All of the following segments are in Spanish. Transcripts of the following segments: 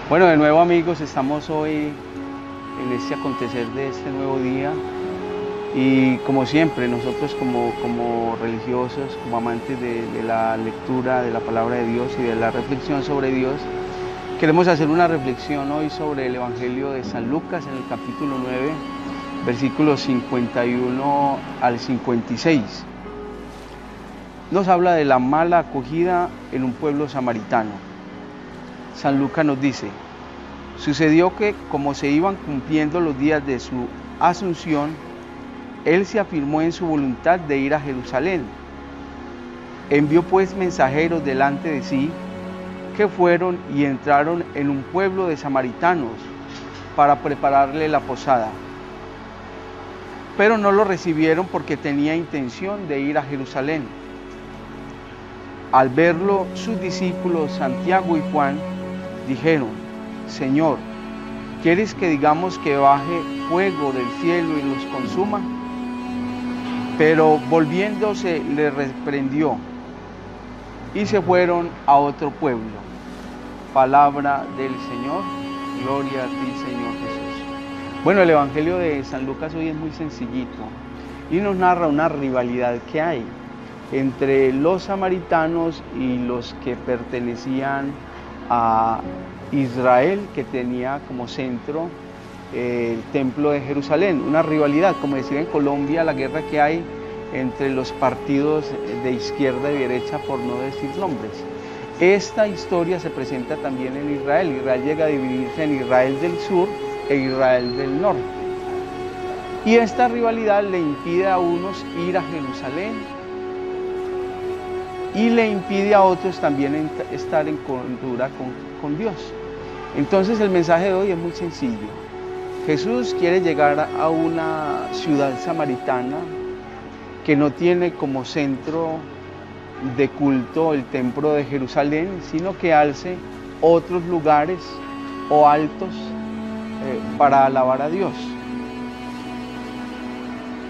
Bueno, de nuevo amigos, estamos hoy en este acontecer de este nuevo día y como siempre nosotros como religiosos, como amantes de la lectura de la palabra de Dios y de la reflexión sobre Dios, queremos hacer una reflexión hoy sobre el Evangelio de San Lucas en el capítulo 9, versículos 51 al 56. Nos habla de la mala acogida en un pueblo samaritano. San Lucas nos dice: sucedió que, como se iban cumpliendo los días de su asunción, él se afirmó en su voluntad de ir a Jerusalén. Envió pues mensajeros delante de sí, que fueron y entraron en un pueblo de samaritanos para prepararle la posada. Pero no lo recibieron porque tenía intención de ir a Jerusalén. Al verlo, sus discípulos Santiago y Juan dijeron: Señor, ¿quieres que digamos que baje fuego del cielo y los consuma? Pero volviéndose le reprendió y se fueron a otro pueblo. Palabra del Señor, gloria a ti, Señor Jesús. Bueno, el Evangelio de San Lucas hoy es muy sencillito y nos narra una rivalidad que hay entre los samaritanos y los que pertenecían a Israel, que tenía como centro el templo de Jerusalén. Una rivalidad, como decir en Colombia, la guerra que hay entre los partidos de izquierda y derecha, por no decir nombres. Esta historia se presenta también en Israel. Israel llega a dividirse en Israel del sur e Israel del norte. Y esta rivalidad le impide a unos ir a Jerusalén y le impide a otros también estar en cordura con Dios. Entonces el mensaje de hoy es muy sencillo. Jesús quiere llegar a una ciudad samaritana que no tiene como centro de culto el templo de Jerusalén, sino que alce otros lugares o altos para alabar a Dios.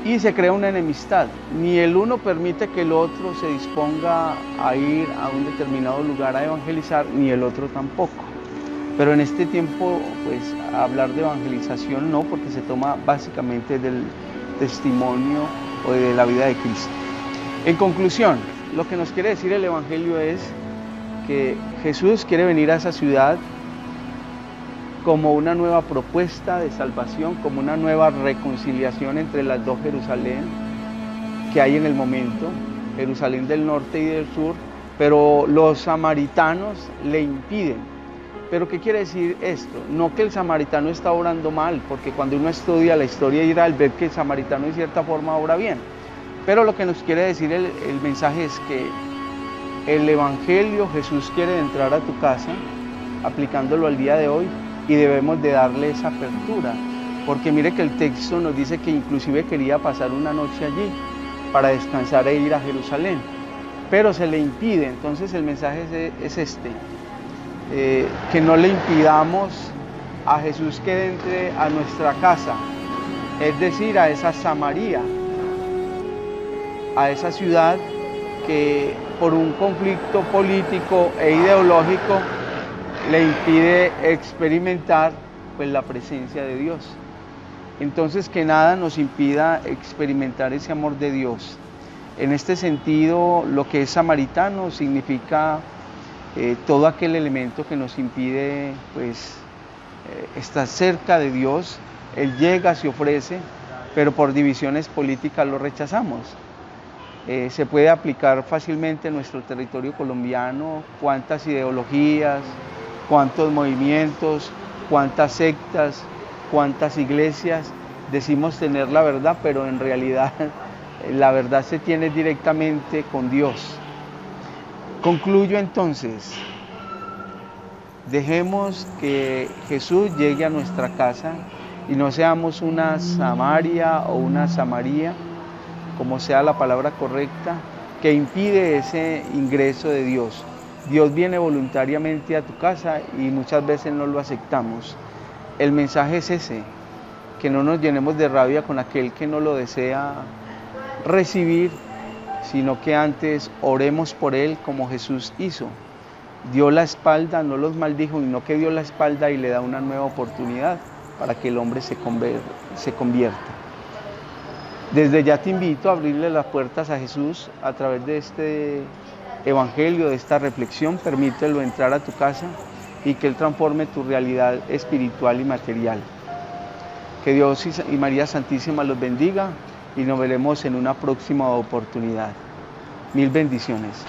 Y se crea una enemistad. Ni el uno permite que el otro se disponga a ir a un determinado lugar a evangelizar, ni el otro tampoco. Pero en este tiempo, pues, hablar de evangelización no, porque se toma básicamente del testimonio o de la vida de Cristo. En conclusión, lo que nos quiere decir el Evangelio es que Jesús quiere venir a esa ciudad como una nueva propuesta de salvación, como una nueva reconciliación entre las dos Jerusalén que hay en el momento, Jerusalén del norte y del sur, pero los samaritanos le impiden. ¿Pero qué quiere decir esto? No que el samaritano está obrando mal, porque cuando uno estudia la historia de Israel, ve que el samaritano en cierta forma obra bien. Pero lo que nos quiere decir el mensaje es que el Evangelio, Jesús quiere entrar a tu casa, aplicándolo al día de hoy, y debemos de darle esa apertura, porque mire que el texto nos dice que inclusive quería pasar una noche allí para descansar e ir a Jerusalén, pero se le impide. Entonces el mensaje es este, que no le impidamos a Jesús que entre a nuestra casa, es decir, a esa Samaria, a esa ciudad que por un conflicto político e ideológico le impide experimentar, pues, la presencia de Dios. Entonces, que nada nos impida experimentar ese amor de Dios. En este sentido, lo que es samaritano significa todo aquel elemento que nos impide, pues, estar cerca de Dios. Él llega, se ofrece, pero por divisiones políticas lo rechazamos. Se puede aplicar fácilmente en nuestro territorio colombiano cuántas ideologías, cuántos movimientos, cuántas sectas, cuántas iglesias decimos tener la verdad, pero en realidad la verdad se tiene directamente con Dios. Concluyo entonces, dejemos que Jesús llegue a nuestra casa y no seamos una Samaria o una Samaría, como sea la palabra correcta, que impide ese ingreso de Dios. Dios viene voluntariamente a tu casa y muchas veces no lo aceptamos. El mensaje es ese, que no nos llenemos de rabia con aquel que no lo desea recibir, sino que antes oremos por él como Jesús hizo. dio la espalda, no los maldijo, sino que dio la espalda y le da una nueva oportunidad para que el hombre se convierta. Desde ya te invito a abrirle las puertas a Jesús a través de este evangelio, de esta reflexión. Permítelo entrar a tu casa y que Él transforme tu realidad espiritual y material. Que Dios y María Santísima los bendiga y nos veremos en una próxima oportunidad. Mil bendiciones.